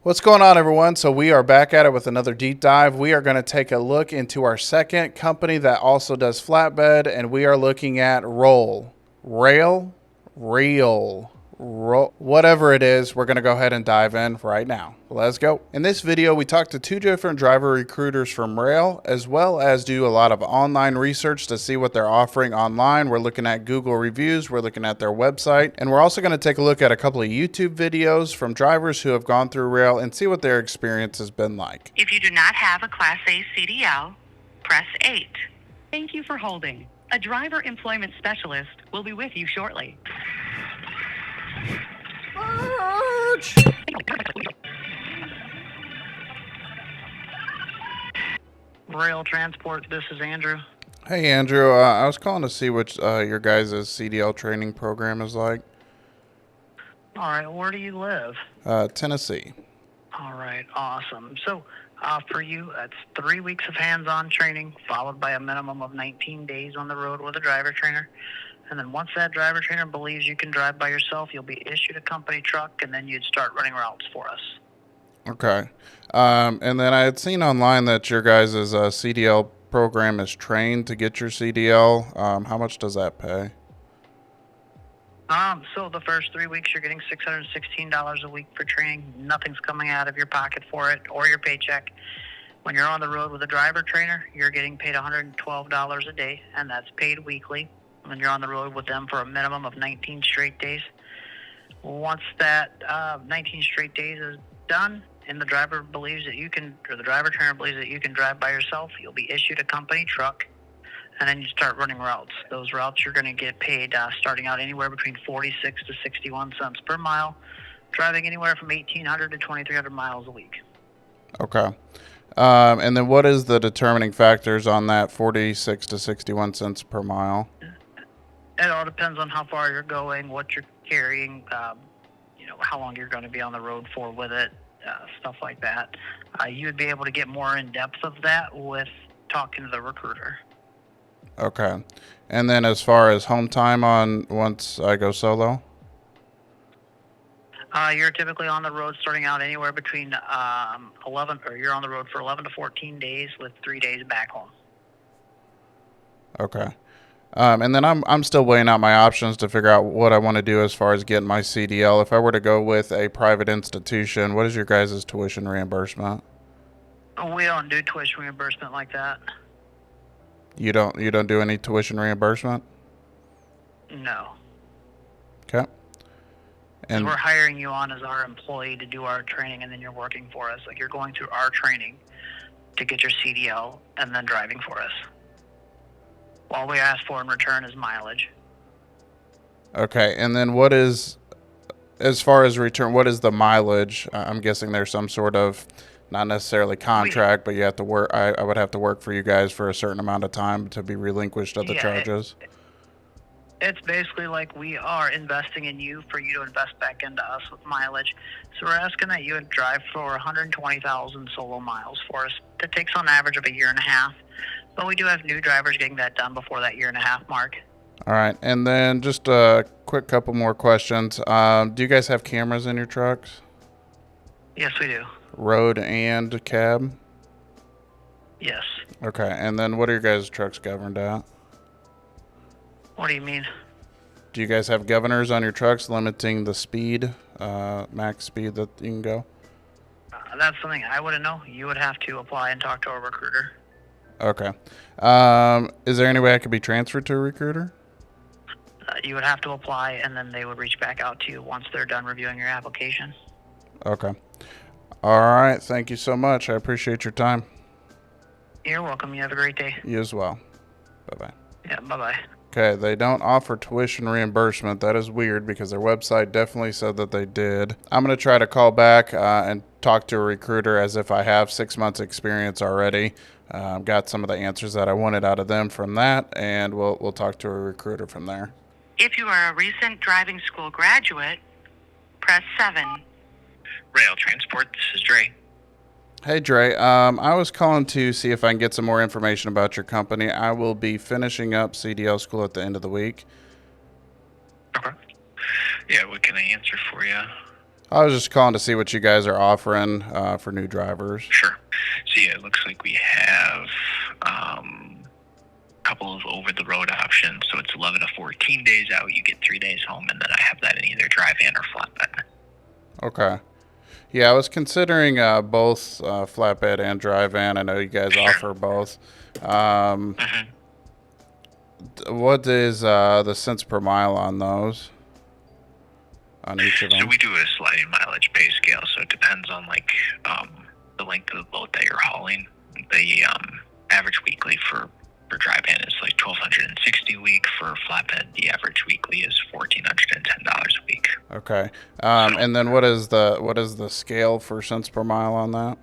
What's going on, everyone? So we are back at it with another deep dive. We are going to take a look into our second company that also does flatbed, and we are looking at Roehl. Roehl. Whatever it is, we're going to go ahead and dive in right now. Let's go. In this video, we talked to two different driver recruiters from Roehl, as well as do a lot of online research to see what they're offering online. We're looking at Google reviews, we're looking at their website, and we're also going to take a look at a couple of YouTube videos from drivers who have gone through Roehl and see what their experience has been like. If you do not have a Class A CDL, press 8. Thank you for holding. A driver employment specialist will be with you shortly. Roehl Transport, this is Andrew. Hey, Andrew. I was calling to see what your guys' CDL training program is like. All right, where do you live? Tennessee. All right, awesome. So for you, that's 3 weeks of hands-on training, followed by a minimum of 19 days on the road with a driver trainer. And then once that driver trainer believes you can drive by yourself, you'll be issued a company truck, and then you'd start running routes for us. Okay. And then I had seen online that your guys' CDL program is trained to get your CDL. How much does that pay? So the first 3 weeks, you're getting $616 a week for training. Nothing's coming out of your pocket for it or your paycheck. When you're on the road with a driver trainer, you're getting paid $112 a day, and that's paid weekly. When you're on the road with them for a minimum of 19 straight days. Once that 19 straight days is done, and the driver believes that you can, or the driver trainer believes that you can drive by yourself, you'll be issued a company truck, and then you start running routes. Those routes you're going to get paid starting out anywhere between 46 to 61 cents per mile, driving anywhere from 1,800 to 2,300 miles a week. Okay. And then what is the determining factors on that 46 to 61 cents per mile? It all depends on how far you're going, what you're carrying, how long you're going to be on the road for with it, stuff like that. You would be able to get more in depth of that with talking to the recruiter. Okay. And then as far as home time on once I go solo? You're typically on the road starting out anywhere between you're on the road for 11 to 14 days with 3 days back home. Okay. And then I'm still weighing out my options to figure out what I want to do as far as getting my CDL. If I were to go with a private institution, what is your guys' tuition reimbursement? We don't do tuition reimbursement like that. You don't do any tuition reimbursement? No. Okay. And we're hiring you on as our employee to do our training, and then you're working for us. Like, you're going through our training to get your CDL and then driving for us. All we ask for in return is mileage. Okay, and then what is, as far as return, what is the mileage? I'm guessing there's some sort of, not necessarily contract, but you have to work. I would have to work for you guys for a certain amount of time to be relinquished of the charges. It's basically like we are investing in you for you to invest back into us with mileage. So we're asking that you would drive for 120,000 solo miles for us. That takes on average of a year and a half. But we do have new drivers getting that done before that year and a half mark. All right. And then just a quick couple more questions. Do you guys have cameras in your trucks? Yes, we do. Road and cab? Yes. Okay. And then what are your guys' trucks governed at? What do you mean? Do you guys have governors on your trucks limiting the speed, max speed that you can go? That's something I wouldn't know. You would have to apply and talk to a recruiter. Okay. Is there any way I could be transferred to a recruiter? You would have to apply, and then they would reach back out to you once they're done reviewing your application. Okay. All right. Thank you so much. I appreciate your time. You're welcome. You have a great day. You as well. Bye-bye. Yeah, bye-bye. Okay, they don't offer tuition reimbursement. That is weird because their website definitely said that they did. I'm going to try to call back and talk to a recruiter as if I have 6 months experience already. Got some of the answers that I wanted out of them from that, and we'll talk to a recruiter from there. If you are a recent driving school graduate, press 7. Roehl Transport, this is Dre. Hey, Dre. I was calling to see if I can get some more information about your company. I will be finishing up CDL school at the end of the week. Okay. Yeah, what can I answer for you? I was just calling to see what you guys are offering for new drivers. Sure. So yeah, it looks like we have a couple of over-the-road options. So it's 11 to 14 days out. You get 3 days home, and then I have that in either drive-in or flatbed. Okay. Yeah, I was considering both flatbed and drive-in. I know you guys offer both. What is the cents per mile on those? On each of them? So we do a sliding mileage pay scale, so it depends on like the length of the load that you're hauling. The average weekly for drive-in is like $1,260 a week. For flatbed, the average weekly is $1,410 a week. Okay. And then what is the scale for cents per mile on that?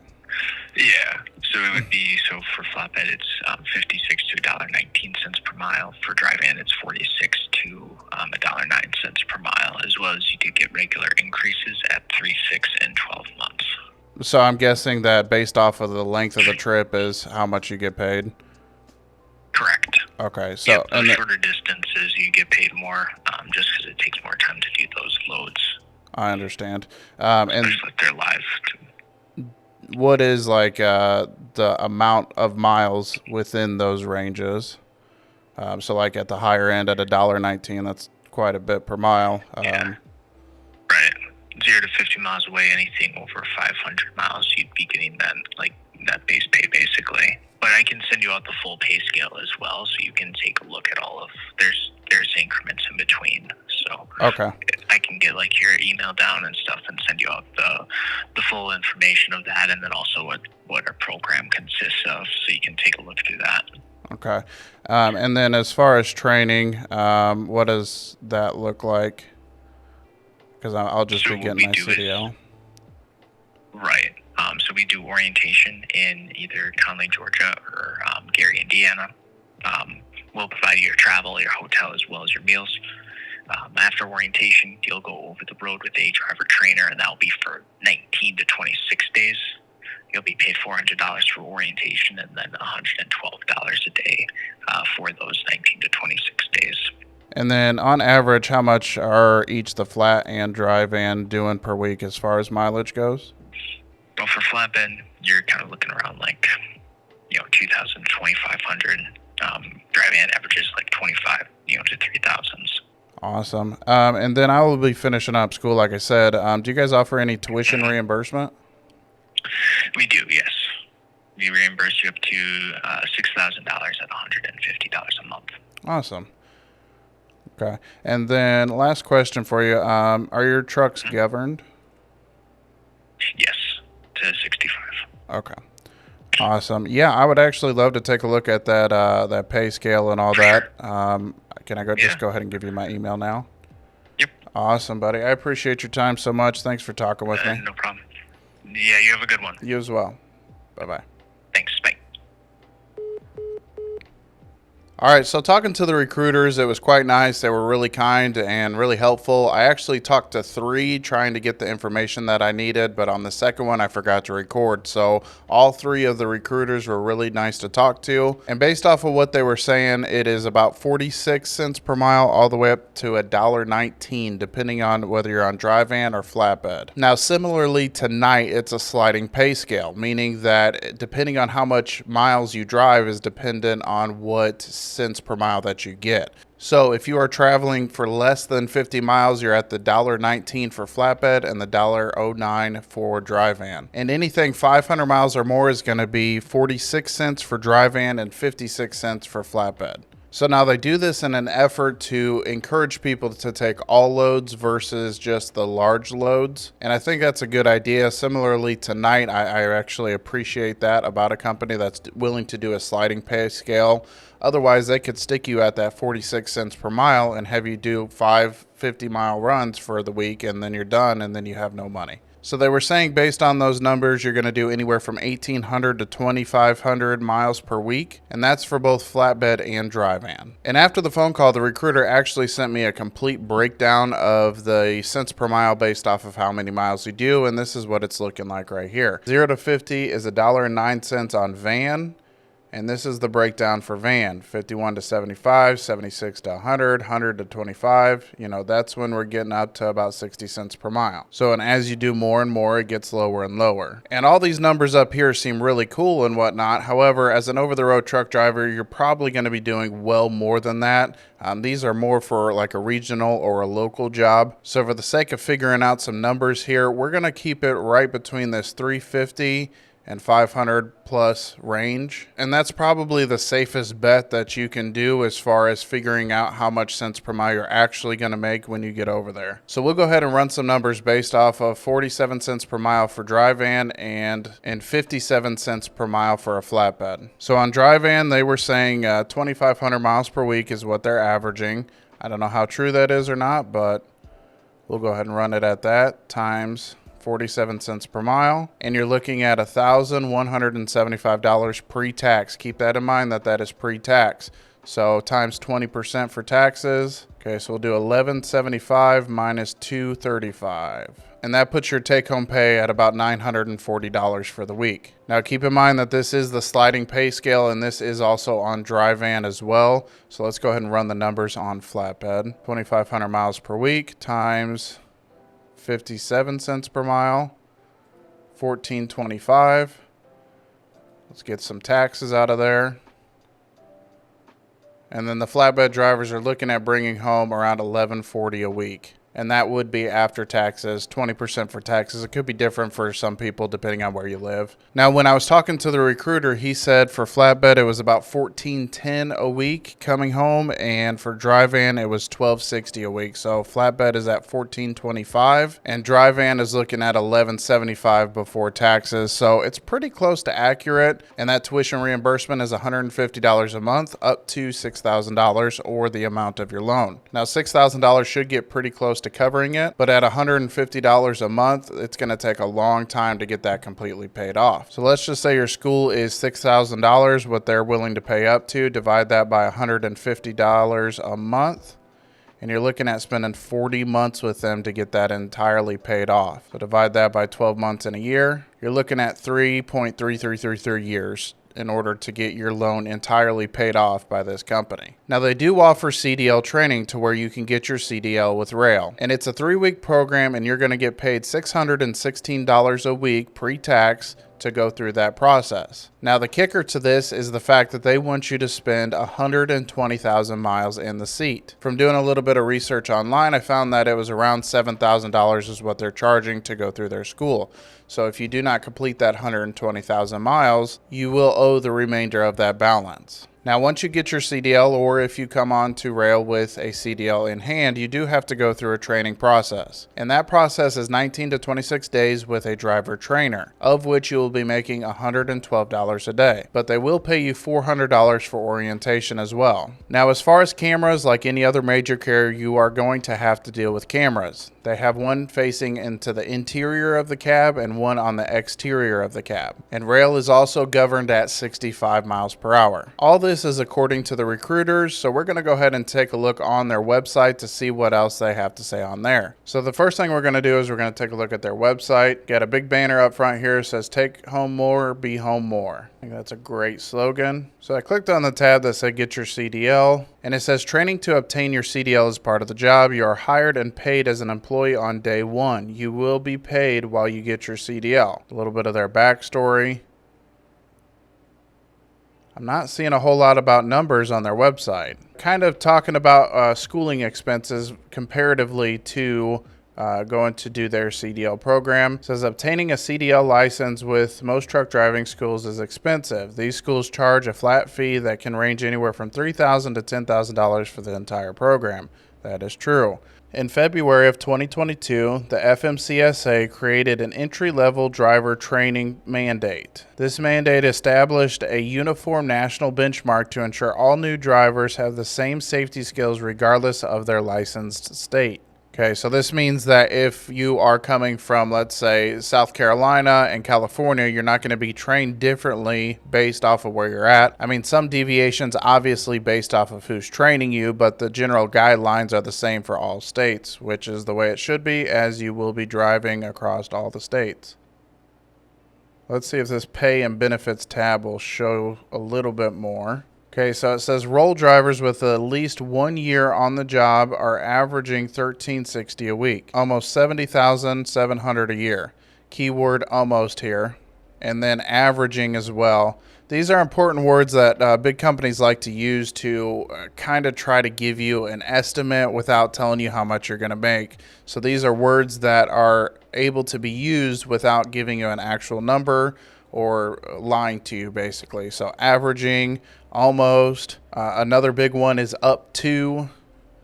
Yeah. So it would be, so for flatbed, it's 56 to $1.19 per mile. For drive-in, it's 46 to $1.09 per mile, as well as you do get regular increases at 3, 6, and 12 months. So I'm guessing that based off of the length of the trip is how much you get paid? Correct. Okay. So Yep, those shorter distances, you get paid more just because it takes more time to do those loads. I understand. Especially if they're live, too. What is like the amount of miles within those ranges? So like at the higher end at $1.19, that's quite a bit per mile. Yeah. Right. 0 to 50 miles away, anything over 500 miles, you'd be getting that base pay basically. But I can send you out the full pay scale as well, so you can take a look at all of there's increments in between. So okay. I can get like your email down and stuff and send you out the full information of that, and then also what our program consists of, so you can take a look through that. Okay. And then as far as training, what does that look like? Because I'll just be getting my CDL. Right. So we do orientation in either Conley, Georgia, or Gary, Indiana. We'll provide you your travel, your hotel, as well as your meals. After orientation, you'll go over the road with a driver trainer, and that'll be for 19 to 26 days. You'll be paid $400 for orientation, and then $112 a day for those 19 to 26 days. And then on average, how much are each the flat and drive-in doing per week as far as mileage goes? Well, for flatbed, you're kind of looking around like, 2,000 to 2,500. Drive-in averages like 25, to 3,000s. Awesome. And then I will be finishing up school, like I said. Do you guys offer any tuition reimbursement? We do, yes. We reimburse you up to $6,000 at $150 a month. Awesome. Okay. And then last question for you. Are your trucks governed? Yes, to 65. Okay. Awesome. Yeah, I would actually love to take a look at that pay scale and all that. Can I just go ahead and give you my email now? Yep. Awesome, buddy. I appreciate your time so much. Thanks for talking with me. No problem. Yeah, you have a good one. You as well. Bye-bye. Thanks. Bye. All right, so talking to the recruiters, it was quite nice. They were really kind and really helpful. I actually talked to 3 trying to get the information that I needed, but on the second one, I forgot to record. So all 3 of the recruiters were really nice to talk to. And based off of what they were saying, it is about 46 cents per mile all the way up to $1.19, depending on whether you're on drive-in or flatbed. Now, similarly tonight, it's a sliding pay scale, meaning that depending on how much miles you drive is dependent on what cents per mile that you get. So if you are traveling for less than 50 miles, you're at the $1.19 for flatbed and the $1.09 for drive-in. And anything 500 miles or more is going to be 46 cents for drive-in and 56 cents for flatbed. So now they do this in an effort to encourage people to take all loads versus just the large loads. And I think that's a good idea. Similarly tonight, I actually appreciate that about a company that's willing to do a sliding pay scale. Otherwise, they could stick you at that 46 cents per mile and have you do 5 50-mile runs for the week, and then you're done, and then you have no money. So they were saying based on those numbers, you're going to do anywhere from 1,800 to 2,500 miles per week, and that's for both flatbed and drive-in. And after the phone call, the recruiter actually sent me a complete breakdown of the cents per mile based off of how many miles you do, and this is what it's looking like right here. 0 to 50 is $1.09 on van. And this is the breakdown for van, 51 to 75, 76 to 100, 100 to 25. You know, that's when we're getting up to about 60 cents per mile. So, and as you do more and more, it gets lower and lower. And all these numbers up here seem really cool and whatnot. However, as an over-the-road truck driver, you're probably going to be doing well more than that. These are more for like a regional or a local job. So for the sake of figuring out some numbers here, we're going to keep it right between this 350 and 500 plus range. And that's probably the safest bet that you can do as far as figuring out how much cents per mile you're actually going to make when you get over there. So we'll go ahead and run some numbers based off of 47 cents per mile for dry van and 57 cents per mile for a flatbed. So on dry van, they were saying 2,500 miles per week is what they're averaging. I don't know how true that is or not, but we'll go ahead and run it at that times 47 cents per mile, and you're looking at $1,175 pre-tax. Keep that in mind that that is pre-tax. So times 20% for taxes. Okay, so we'll do $1,175 minus $235. And that puts your take-home pay at about $940 for the week. Now keep in mind that this is the sliding pay scale, and this is also on dry van as well. So let's go ahead and run the numbers on flatbed. 2,500 miles per week times 57 cents per mile, $1,425. Let's get some taxes out of there. And then the flatbed drivers are looking at bringing home around $1,140 a week. And that would be after taxes, 20% for taxes. It could be different for some people depending on where you live. Now, when I was talking to the recruiter, he said for flatbed, it was about $1,410 a week coming home. And for dry van, it was $1,260 a week. So flatbed is at $1,425 and dry van is looking at $1,175 before taxes. So it's pretty close to accurate. And that tuition reimbursement is $150 a month up to $6,000 or the amount of your loan. Now, $6,000 should get pretty close to covering it, but at $150 a month, it's going to take a long time to get that completely paid off. So let's just say your school is $6,000, what they're willing to pay up to, divide that by $150 a month, and you're looking at spending 40 months with them to get that entirely paid off. So divide that by 12 months in a year, you're looking at 3.3333 years in order to get your loan entirely paid off by this company. Now, they do offer CDL training to where you can get your CDL with Roehl. And it's a 3-week program, and you're going to get paid $616 a week pre-tax to go through that process. Now, the kicker to this is the fact that they want you to spend 120,000 miles in the seat. From doing a little bit of research online, I found that it was around $7,000 is what they're charging to go through their school. So if you do not complete that 120,000 miles, you will owe the remainder of that balance. Now, once you get your CDL, or if you come on to Roehl with a CDL in hand, you do have to go through a training process. And that process is 19 to 26 days with a driver trainer, of which you will be making $112 a day. But they will pay you $400 for orientation as well. Now, as far as cameras, like any other major carrier, you are going to have to deal with cameras. They have one facing into the interior of the cab and one on the exterior of the cab. And Roehl is also governed at 65 miles per hour. All this is according to the recruiters, so we're going to go ahead and take a look on their website to see what else they have to say on there. So the first thing we're going to do is we're going to take a look at their website. Got a big banner up front here that says "Take home more, be home more." I think that's a great slogan. So I clicked on the tab that said "Get your CDL," and it says training to obtain your CDL is part of the job. You are hired and paid as an employee on day one. You will be paid while you get your CDL. A little bit of their backstory. I'm not seeing a whole lot about numbers on their website. Kind of talking about schooling expenses comparatively to going to do their CDL program. It says obtaining a CDL license with most truck driving schools is expensive. These schools charge a flat fee that can range anywhere from $3,000 to $10,000 for the entire program. That is true. In February of 2022, the FMCSA created an entry-level driver training mandate. This mandate established a uniform national benchmark to ensure all new drivers have the same safety skills regardless of their licensed state. Okay, so this means that if you are coming from, let's say, South Carolina and California, you're not going to be trained differently based off of where you're at. I mean, some deviations obviously based off of who's training you, but the general guidelines are the same for all states, which is the way it should be, as you will be driving across all the states. Let's see if this pay and benefits tab will show a little bit more. Okay, so it says Roehl drivers with at least 1 year on the job are averaging $13.60 a week, almost $70,700 a year. Keyword almost here. And then averaging as well. These are important words that big companies like to use to kind of try to give you an estimate without telling you how much you're going to make. So these are words that are able to be used without giving you an actual number or lying to you, basically. So averaging, almost. Another big one is up to.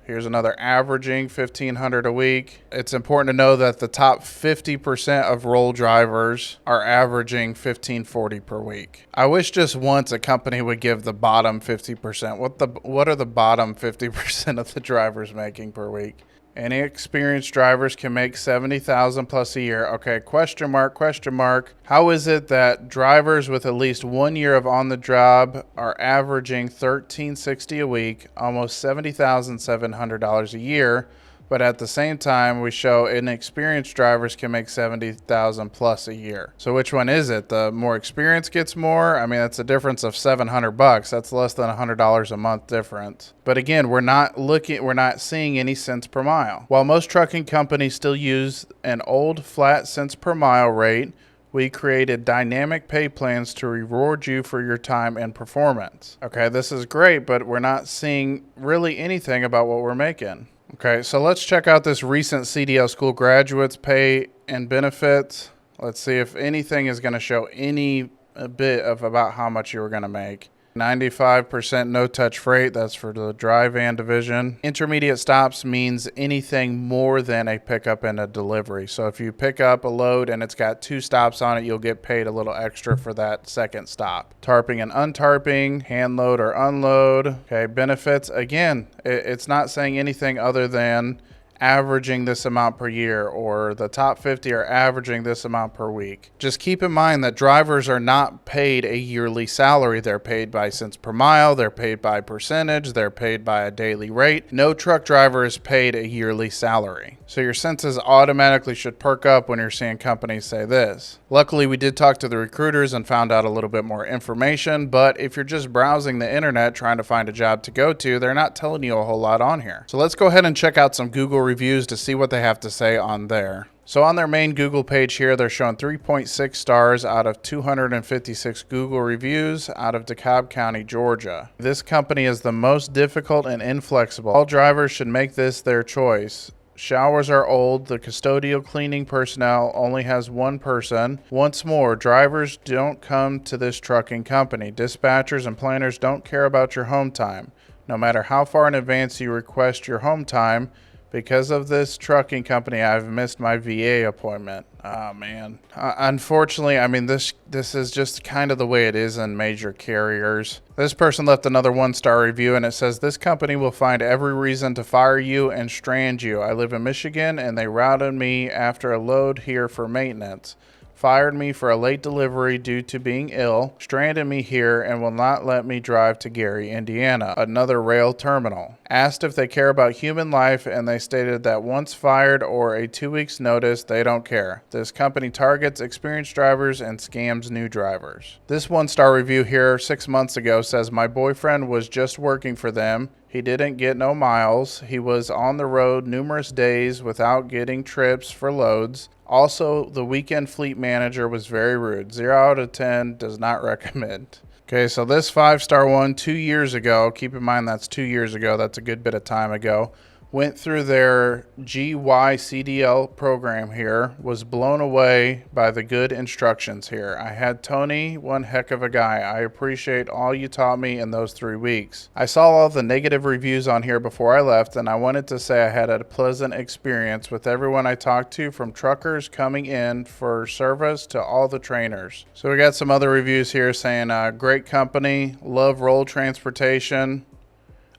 Here's another averaging $1,500 a week. It's important to know that the top 50% of Roehl drivers are averaging $1,540 per week. I wish just once a company would give the bottom 50%. What are the bottom 50% of the drivers making per week? Any experienced drivers can make $70,000 plus a year. Okay, question mark, question mark. How is it that drivers with at least 1 year of on the job are averaging $13.60 a week, almost $70,700 a year, but at the same time we show inexperienced drivers can make $70,000 plus a year? So which one is it? The more experience gets more? I mean, that's a difference of $700. That's less than $100 a month difference. But again, we're not seeing any cents per mile. While most trucking companies still use an old flat cents per mile rate, we created dynamic pay plans to reward you for your time and performance. Okay, this is great, but we're not seeing really anything about what we're making. Okay, so let's check out this recent CDL school graduates pay and benefits. Let's see if anything is going to show any bit of about how much you were going to make. 95% no-touch freight, that's for the dry van division. Intermediate stops means anything more than a pickup and a delivery. So if you pick up a load and it's got 2 stops on it, you'll get paid a little extra for that second stop. Tarping and untarping, hand load or unload. Okay, benefits, again, it's not saying anything other than averaging this amount per year, or the top 50 are averaging this amount per week. Just keep in mind that drivers are not paid a yearly salary. They're paid by cents per mile, they're paid by percentage, they're paid by a daily rate. No truck driver is paid a yearly salary. So your senses automatically should perk up when you're seeing companies say this. Luckily, we did talk to the recruiters and found out a little bit more information, but if you're just browsing the internet trying to find a job to go to, they're not telling you a whole lot on here. So let's go ahead and check out some Google reviews to see what they have to say on there. So on their main Google page here, they're showing 3.6 stars out of 256 Google reviews out of DeKalb County, Georgia. This company is the most difficult and inflexible. All drivers should make this their choice. Showers are old. The custodial cleaning personnel only has 1 person. Once more, drivers don't come to this trucking company. Dispatchers and planners don't care about your home time. No matter how far in advance you request your home time, because of this trucking company, I've missed my VA appointment. Oh, man. Unfortunately, I mean, this is just kind of the way it is in major carriers. This person left another 1-star review, and it says, this company will find every reason to fire you and strand you. I live in Michigan, and they routed me after a load here for maintenance. Fired me for a late delivery due to being ill, stranded me here, and will not let me drive to Gary, Indiana, another rail terminal. Asked if they care about human life, and they stated that once fired or a 2 weeks notice, they don't care. This company targets experienced drivers and scams new drivers. This 1-star review here 6 months ago says, my boyfriend was just working for them. He didn't get no miles. He was on the road numerous days without getting trips for loads. Also, the weekend fleet manager was very rude. 0 out of 10, does not recommend. Okay, so this 5-star one 2 years ago, keep in mind that's 2 years ago, that's a good bit of time ago, went through their GYCDL program here, was blown away by the good instructions here. I had Tony, one heck of a guy. I appreciate all you taught me in those 3 weeks. I saw all the negative reviews on here before I left, and I wanted to say I had a pleasant experience with everyone I talked to, from truckers coming in for service to all the trainers. So we got some other reviews here saying, great company, love Roehl transportation.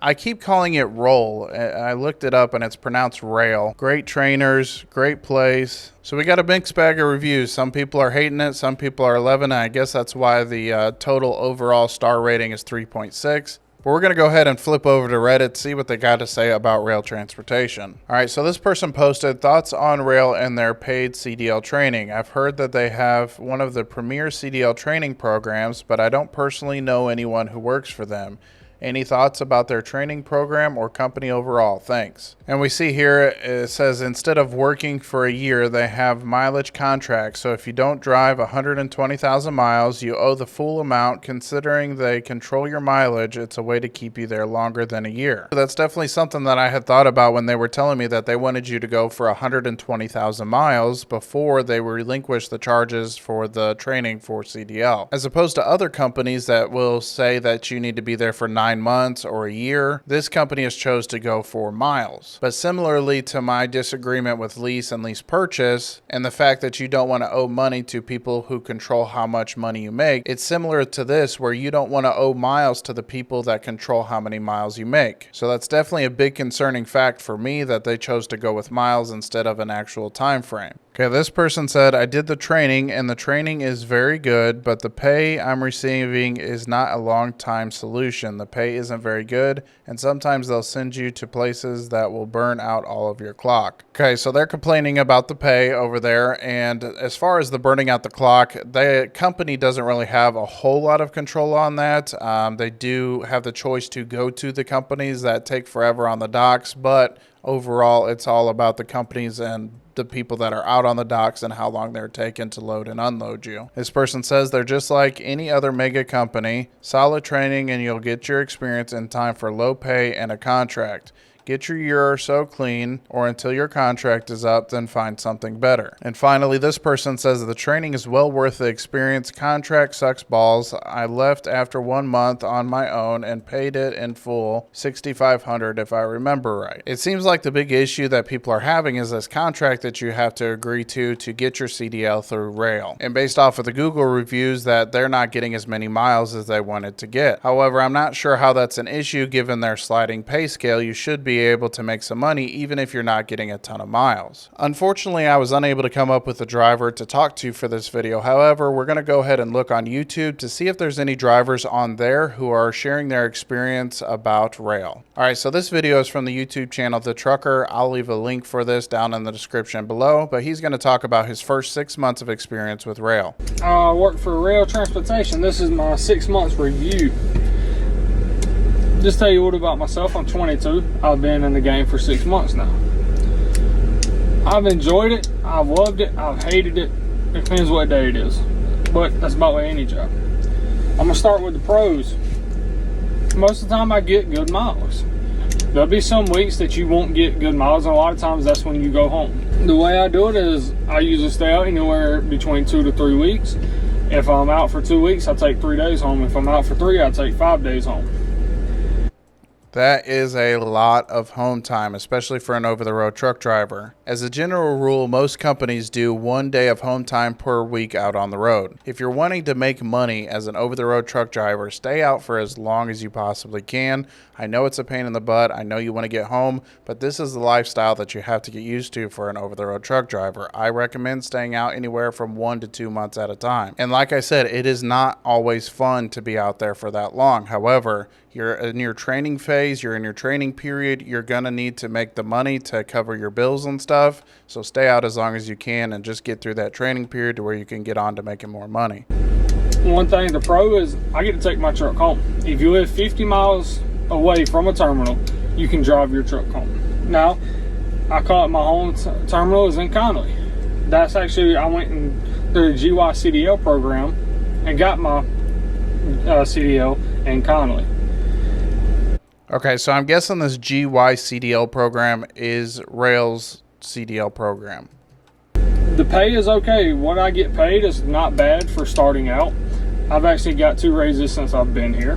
I keep calling it Roehl. I looked it up and it's pronounced Roehl. Great trainers, great place. So we got a mixed bag of reviews. Some people are hating it, some people are loving it. I guess that's why the total overall star rating is 3.6. But we're going to go ahead and flip over to Reddit, see what they got to say about rail transportation. All right, so this person posted thoughts on rail and their paid CDL training. I've heard that they have one of the premier CDL training programs, but I don't personally know anyone who works for them. Any thoughts about their training program or company overall? Thanks. And we see here it says instead of working for a year, they have mileage contracts. So if you don't drive 120,000 miles, you owe the full amount. Considering they control your mileage, it's a way to keep you there longer than a year. That's definitely something that I had thought about when they were telling me that they wanted you to go for 120,000 miles before they relinquish the charges for the training for CDL. As opposed to other companies that will say that you need to be there for 9 months or a year, this company has chose to go for miles. But similarly to my disagreement with lease and lease purchase and the fact that you don't want to owe money to people who control how much money you make, it's similar to this where you don't want to owe miles to the people that control how many miles you make. So that's definitely a big concerning fact for me that they chose to go with miles instead of an actual time frame. Okay, this person said, I did the training and the training is very good, but the pay I'm receiving is not a long-time solution. The pay isn't very good, and sometimes they'll send you to places that will burn out all of your clock. Okay, so they're complaining about the pay over there, and as far as the burning out the clock, the company doesn't really have a whole lot of control on that. They do have the choice to go to the companies that take forever on the docks, but overall, it's all about the companies and the people that are out on the docks and how long they're taking to load and unload you. This person says they're just like any other mega company, solid training and you'll get your experience in time for low pay and a contract. Get your year or so clean, or until your contract is up, then find something better. And finally, this person says the training is well worth the experience. Contract sucks balls. I left after 1 month on my own and paid it in full, $6,500 if I remember right. It seems like the big issue that people are having is this contract that you have to agree to get your CDL through Roehl. And based off of the Google reviews, that they're not getting as many miles as they wanted to get. However, I'm not sure how that's an issue given their sliding pay scale. You should be able to make some money even if you're not getting a ton of miles. Unfortunately, I was unable to come up with a driver to talk to for this video. However, we're going to go ahead and look on YouTube to see if there's any drivers on there who are sharing their experience about Roehl. Alright, so this video is from the YouTube channel TheTrucker. I'll leave a link for this down in the description below, but he's going to talk about his first 6 months of experience with Roehl. I work for Roehl Transportation. This is my 6 months review. Just tell you what about myself. I'm 22. I've been in the game for 6 months now. I've enjoyed it. I've loved it. I've hated it. It depends what day it is. But that's about like any job. I'm going to start with the pros. Most of the time I get good miles. There'll be some weeks that you won't get good miles, and a lot of times that's when you go home. The way I do it is I usually stay out anywhere between 2 to 3 weeks. If I'm out for 2 weeks, I take 3 days home. If I'm out for 3, I take 5 days home. That is a lot of home time, especially for an over-the-road truck driver. As a general rule, most companies do 1 day of home time per week out on the road. If you're wanting to make money as an over-the-road truck driver, stay out for as long as you possibly can. I know it's a pain in the butt. I know you want to get home, but this is the lifestyle that you have to get used to for an over-the-road truck driver. I recommend staying out anywhere from 1 to 2 months at a time. And like I said, it is not always fun to be out there for that long. However, you're in your training phase, you're in your training period, you're going to need to make the money to cover your bills and stuff. So stay out as long as you can and just get through that training period to where you can get on to making more money. One thing, the pro is I get to take my truck home. If you live 50 miles away from a terminal, you can drive your truck home. Now, I call it my home terminal is in Conley. That's actually, I went through the GY CDL program and got my CDL in Conley. Okay, so I'm guessing this GY CDL program is Roehl's CDL program. The pay is okay. What I get paid is not bad for starting out. I've actually got 2 raises since I've been here.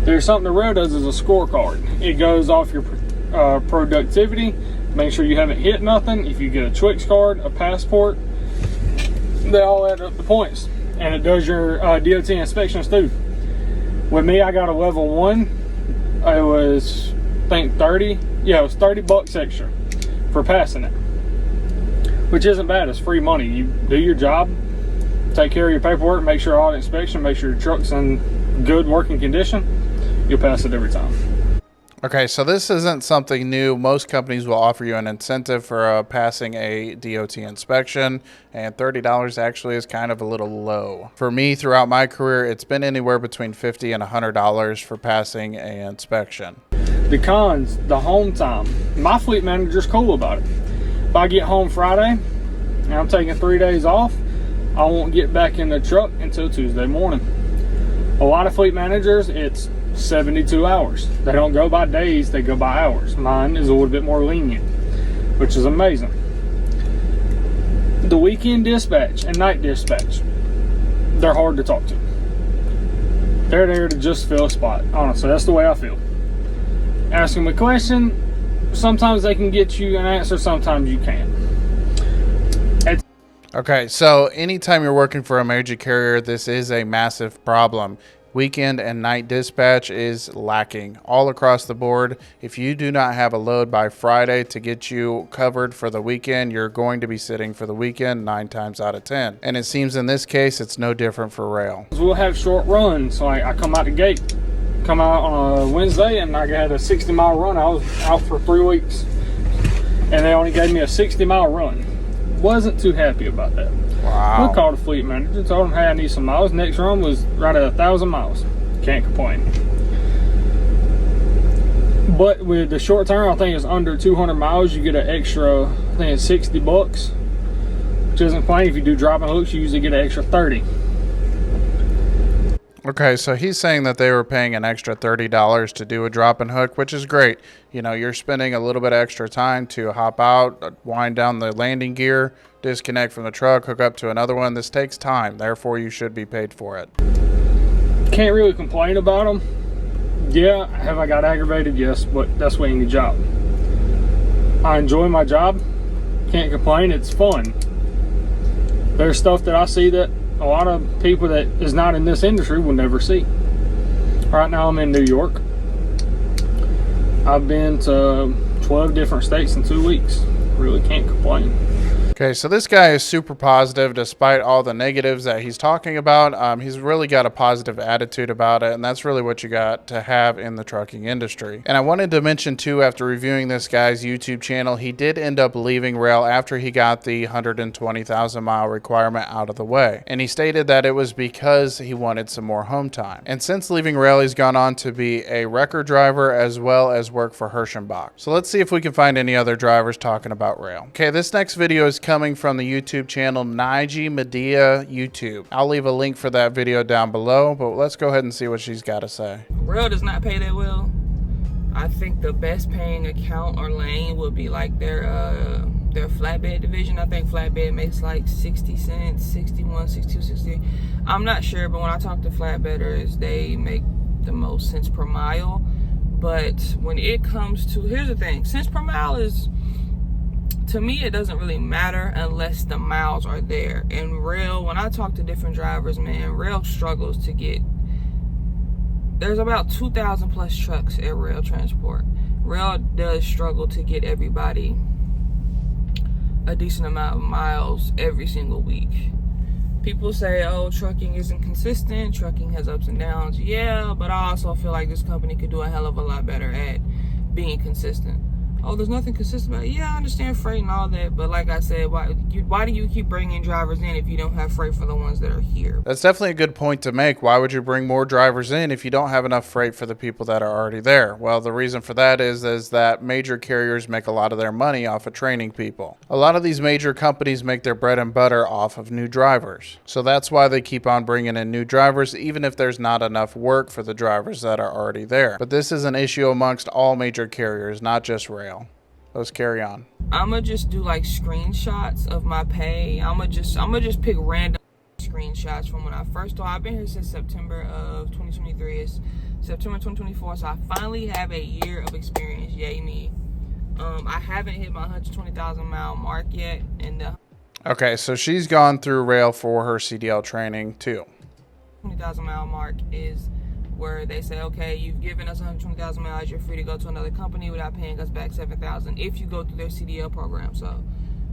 There's something the Roehl does is a scorecard. It goes off your productivity. Make sure you haven't hit nothing. If you get a Twix card, a passport, they all add up the points. And it does your DOT inspections too. With me, I got a level 1. It was, I think, 30. Yeah, it was $30 extra for passing it, which isn't bad. It's free money. You do your job, take care of your paperwork, make sure all the inspection, make sure your truck's in good working condition. you'll pass it every time. Okay, so this isn't something new. Most companies will offer you an incentive for passing a DOT inspection, and $30 actually is kind of a little low. For me, throughout my career, it's been anywhere between $50 and $100 for passing an inspection. The cons, the home time. My fleet manager's cool about it. If I get home Friday and I'm taking 3 days off, I won't get back in the truck until Tuesday morning. A lot of fleet managers, it's 72 hours. They don't go by days, they go by hours. Mine is a little bit more lenient, which is amazing. The weekend dispatch and night dispatch, they're hard to talk to. They're there to just fill a spot. Honestly, that's the way I feel. Ask them a question, sometimes they can get you an answer, sometimes you can't. Okay, so anytime you're working for a major carrier, this is a massive problem. Weekend and night dispatch is lacking all across the board. If you do not have a load by Friday to get you covered for the weekend, you're going to be sitting for the weekend 9 times out of 10. And it seems in this case, it's no different for Roehl. We'll have short runs. Like I come out the gate, come out on a Wednesday, and I had a 60-mile run. I was out for 3 weeks, and they only gave me a 60-mile run. Wasn't too happy about that. Wow. We called the fleet manager, told him, hey, I need some miles. Next run was right at 1,000 miles. Can't complain. But with the short term, I think it's under 200 miles, you get an extra, I think it's $60, which isn't plenty. If you do dropping hooks, you usually get an extra 30. Okay, so he's saying that they were paying an extra $30 to do a drop and hook, which is great. You know, you're spending a little bit extra time to hop out, wind down the landing gear, disconnect from the truck, hook up to another one. This takes time, therefore you should be paid for it. Can't really complain about them. Yeah, have I got aggravated? Yes, but that's waiting the job. I enjoy my job. Can't complain, it's fun. There's stuff that I see that a lot of people that is not in this industry will never see. Right now I'm in New York. I've been to 12 different states in 2 weeks. Really can't complain. Okay, so this guy is super positive despite all the negatives that he's talking about. He's really got a positive attitude about it, and that's really what you got to have in the trucking industry. And I wanted to mention too, after reviewing this guy's YouTube channel, he did end up leaving Roehl after he got the 120,000 mile requirement out of the way. And he stated that it was because he wanted some more home time. And since leaving Roehl, he's gone on to be a wrecker driver as well as work for Hirschenbach. So let's see if we can find any other drivers talking about Roehl. Okay, this next video is coming from the YouTube channel Nijeemedeayoutube. I'll leave a link for that video down below, but let's go ahead and see what she's got to say. Roehl does not pay that well. I think the best paying account or lane would be like their flatbed division. I think flatbed makes like 60 cents, 61, 62, 60. I'm not sure, but when I talk to flatbedders, they make the most cents per mile. But when it comes to, here's the thing, cents per mile is, to me, it doesn't really matter unless the miles are there. And Roehl, when I talk to different drivers, man, Roehl struggles to get, there's about 2,000 plus trucks at Roehl Transport. Roehl does struggle to get everybody a decent amount of miles every single week. People say, oh, trucking isn't consistent, trucking has ups and downs. Yeah, but I also feel like this company could do a hell of a lot better at being consistent. Oh, there's nothing consistent about it. Yeah, I understand freight and all that, but like I said, why do you keep bringing drivers in if you don't have freight for the ones that are here? That's definitely a good point to make. Why would you bring more drivers in if you don't have enough freight for the people that are already there? Well, the reason for that is that major carriers make a lot of their money off of training people. A lot of these major companies make their bread and butter off of new drivers. So that's why they keep on bringing in new drivers, even if there's not enough work for the drivers that are already there. But this is an issue amongst all major carriers, not just Roehl. Let's carry on. I'ma just do like screenshots of my pay. I'ma just pick random screenshots from when I first started. I've been here since September of 2023. It's September 2024, so I finally have a year of experience. Yay me. I haven't hit my 120,000 mile mark yet, and okay, so she's gone through Roehl for her CDL training too. 20,000 mile mark is where they say, okay, you've given us 120,000 miles, you're free to go to another company without paying us back 7,000 if you go through their CDL program. So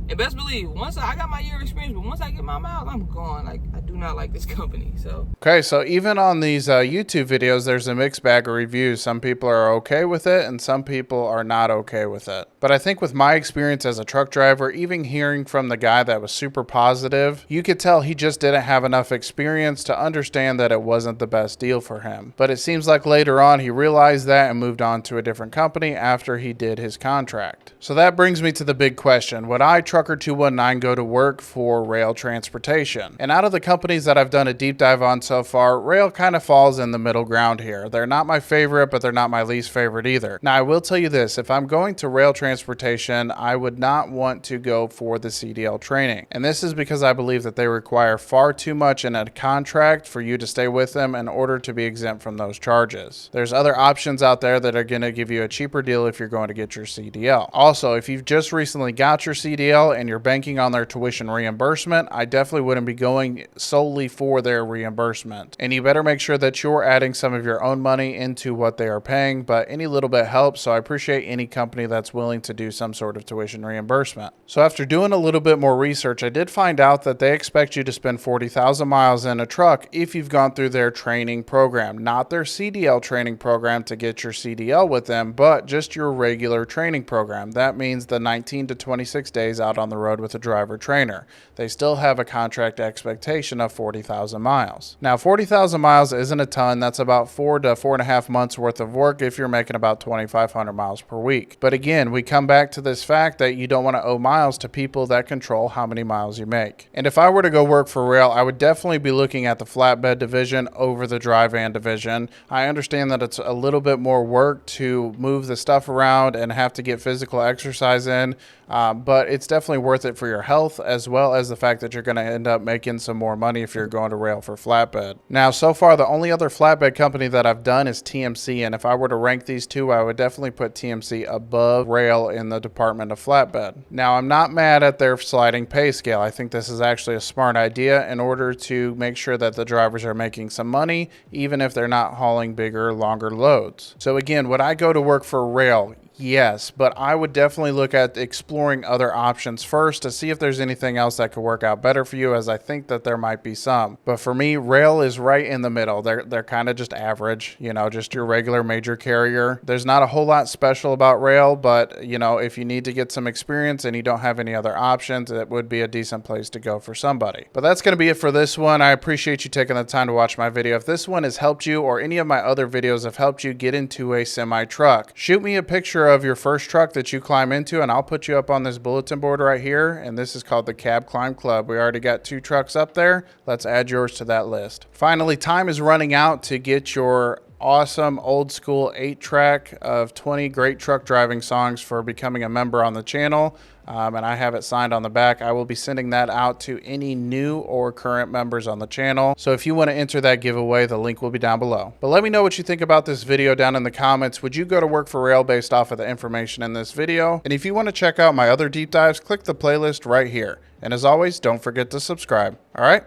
And best believe, once I got my year of experience, but once I get my miles, I'm gone. Like, I do not like this company, so. Okay, so even on these YouTube videos, there's a mixed bag of reviews. Some people are okay with it, and some people are not okay with it. But I think with my experience as a truck driver, even hearing from the guy that was super positive, you could tell he just didn't have enough experience to understand that it wasn't the best deal for him. But it seems like later on, he realized that and moved on to a different company after he did his contract. So that brings me to the big question. Would I, Trucker 219, go to work for Roehl Transportation? And out of the companies that I've done a deep dive on so far, Roehl kind of falls in the middle ground here. They're not my favorite, but they're not my least favorite either. Now, I will tell you this. If I'm going to Roehl Transportation, I would not want to go for the CDL training. And this is because I believe that they require far too much in a contract for you to stay with them in order to be exempt from those charges. There's other options out there that are going to give you a cheaper deal if you're going to get your CDL. Also, if you've just recently got your CDL and you're banking on their tuition reimbursement, I definitely wouldn't be going solely for their reimbursement. And you better make sure that you're adding some of your own money into what they are paying, but any little bit helps, so I appreciate any company that's willing to do some sort of tuition reimbursement. So after doing a little bit more research, I did find out that they expect you to spend 40,000 miles in a truck if you've gone through their training program, not their CDL training program to get your CDL with them, but just your regular training program. That means the 19 to 26 days out on the road with a driver trainer. They still have a contract expectation of 40,000 miles. Now, 40,000 miles isn't a ton. That's about 4 to 4.5 months worth of work if you're making about 2,500 miles per week. But again, we come back to this fact that you don't want to owe miles to people that control how many miles you make. And if I were to go work for Roehl, I would definitely be looking at the flatbed division over the dry van division. I understand that it's a little bit more work to move the stuff around and have to get physical exercise in, but it's definitely worth it for your health, as well as the fact that you're going to end up making some more money if you're going to Roehl for flatbed. Now, so far, the only other flatbed company that I've done is TMC, and if I were to rank these two, I would definitely put TMC above Roehl in the department of flatbed. Now, I'm not mad at their sliding pay scale. I think this is actually a smart idea in order to make sure that the drivers are making some money, even if they're not hauling bigger, longer loads. So again, would I go to work for Roehl? Yes, but I would definitely look at exploring other options first to see if there's anything else that could work out better for you, as I think that there might be some. But for me, Roehl is right in the middle. They're kind of just average, you know, just your regular major carrier. There's not a whole lot special about Roehl, but you know, if you need to get some experience and you don't have any other options, it would be a decent place to go for somebody. But that's going to be it for this one. I appreciate you taking the time to watch my video. If this one has helped you, or any of my other videos have helped you get into a semi truck, shoot me a picture of your first truck that you climb into, and I'll put you up on this bulletin board right here. And this is called the Cab Climb Club. We already got 2 trucks up there. Let's add yours to that list. Finally, time is running out to get your awesome old school 8-track of 20 great truck driving songs for becoming a member on the channel. And I have it signed on the back. I will be sending that out to any new or current members on the channel. So if you want to enter that giveaway, the link will be down below. But let me know what you think about this video down in the comments. Would you go to work for Roehl based off of the information in this video? And if you want to check out my other deep dives, click the playlist right here. And as always, don't forget to subscribe. All right,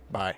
bye.